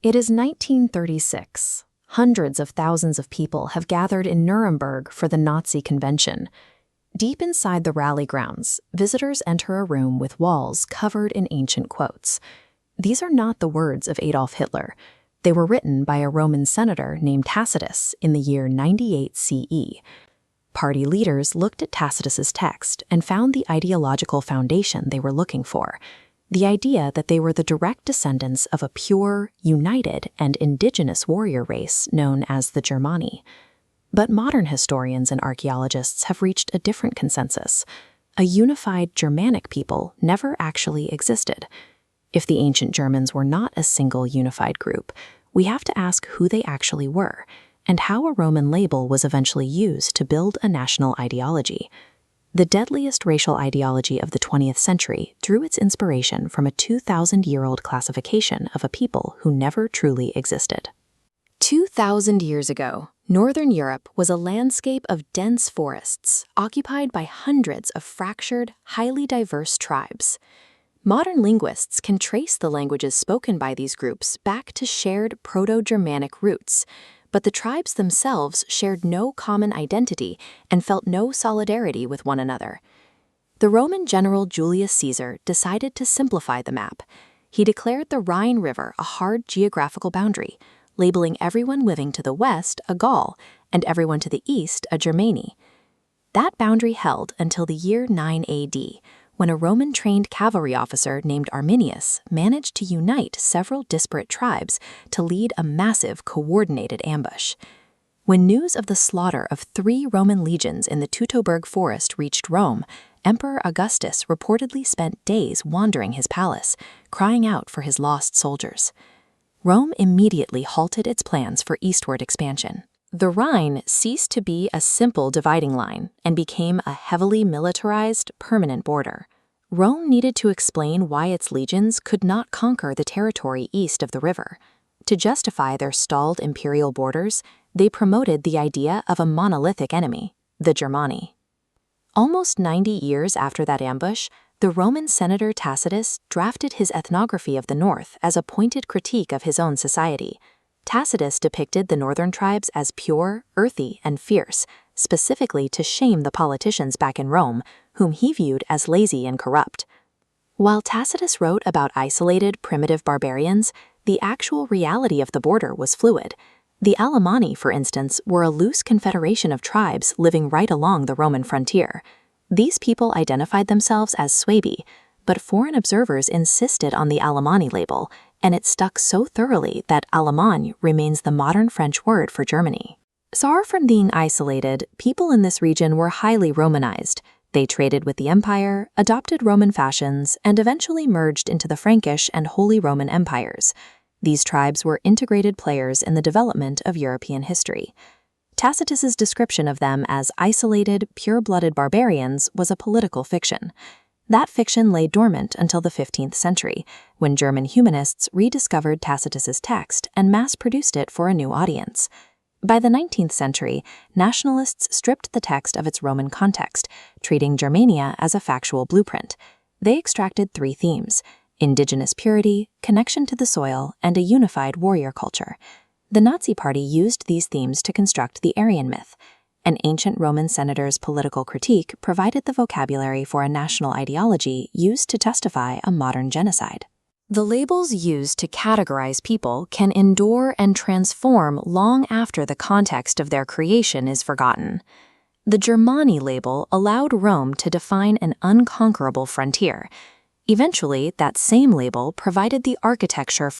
It is 1936. Hundreds of thousands of people have gathered in Nuremberg for the Nazi convention. Deep inside the rally grounds, visitors enter a room with walls covered in ancient quotes. These are not the words of Adolf Hitler. They were written by a Roman senator named Tacitus in the year 98 CE. Party leaders looked at Tacitus's text and found the ideological foundation they were looking for. The idea that they were the direct descendants of a pure, united, and indigenous warrior race known as the Germani. But modern historians and archaeologists have reached a different consensus. A unified Germanic people never actually existed. If the ancient Germans were not a single unified group, we have to ask who they actually were, and how a Roman label was eventually used to build a national ideology. The deadliest racial ideology of the 20th century drew its inspiration from a 2,000-year-old classification of a people who never truly existed. 2,000 years ago, Northern Europe was a landscape of dense forests occupied by hundreds of fractured, highly diverse tribes. Modern linguists can trace the languages spoken by these groups back to shared Proto-Germanic roots, but the tribes themselves shared no common identity and felt no solidarity with one another. The Roman general Julius Caesar decided to simplify the map. He declared the Rhine River a hard geographical boundary, labeling everyone living to the west a Gaul and everyone to the east a Germani. That boundary held until the year 9 AD, when a Roman-trained cavalry officer named Arminius managed to unite several disparate tribes to lead a massive, coordinated ambush. When news of the slaughter of 3 Roman legions in the Teutoburg forest reached Rome, Emperor Augustus reportedly spent days wandering his palace, crying out for his lost soldiers. Rome immediately halted its plans for eastward expansion. The Rhine ceased to be a simple dividing line and became a heavily militarized, permanent border. Rome needed to explain why its legions could not conquer the territory east of the river. To justify their stalled imperial borders, they promoted the idea of a monolithic enemy, the Germani. Almost 90 years after that ambush, the Roman senator Tacitus drafted his Ethnography of the North as a pointed critique of his own society. Tacitus depicted the northern tribes as pure, earthy, and fierce, specifically to shame the politicians back in Rome, whom he viewed as lazy and corrupt. While Tacitus wrote about isolated, primitive barbarians, the actual reality of the border was fluid. The Alemanni, for instance, were a loose confederation of tribes living right along the Roman frontier. These people identified themselves as Suebi, but foreign observers insisted on the Alemanni label, and it stuck so thoroughly that Allemagne remains the modern French word for Germany. Far from being isolated, people in this region were highly Romanized. They traded with the empire, adopted Roman fashions, and eventually merged into the Frankish and Holy Roman empires. These tribes were integrated players in the development of European history. Tacitus's description of them as isolated, pure-blooded barbarians was a political fiction. That fiction lay dormant until the 15th century, when German humanists rediscovered Tacitus's text and mass-produced it for a new audience. By the 19th century, nationalists stripped the text of its Roman context, treating Germania as a factual blueprint. They extracted 3 themes: indigenous purity, connection to the soil, and a unified warrior culture. The Nazi Party used these themes to construct the Aryan myth. An ancient Roman senator's political critique provided the vocabulary for a national ideology used to justify a modern genocide. The labels used to categorize people can endure and transform long after the context of their creation is forgotten. The Germani label allowed Rome to define an unconquerable frontier. Eventually, that same label provided the architecture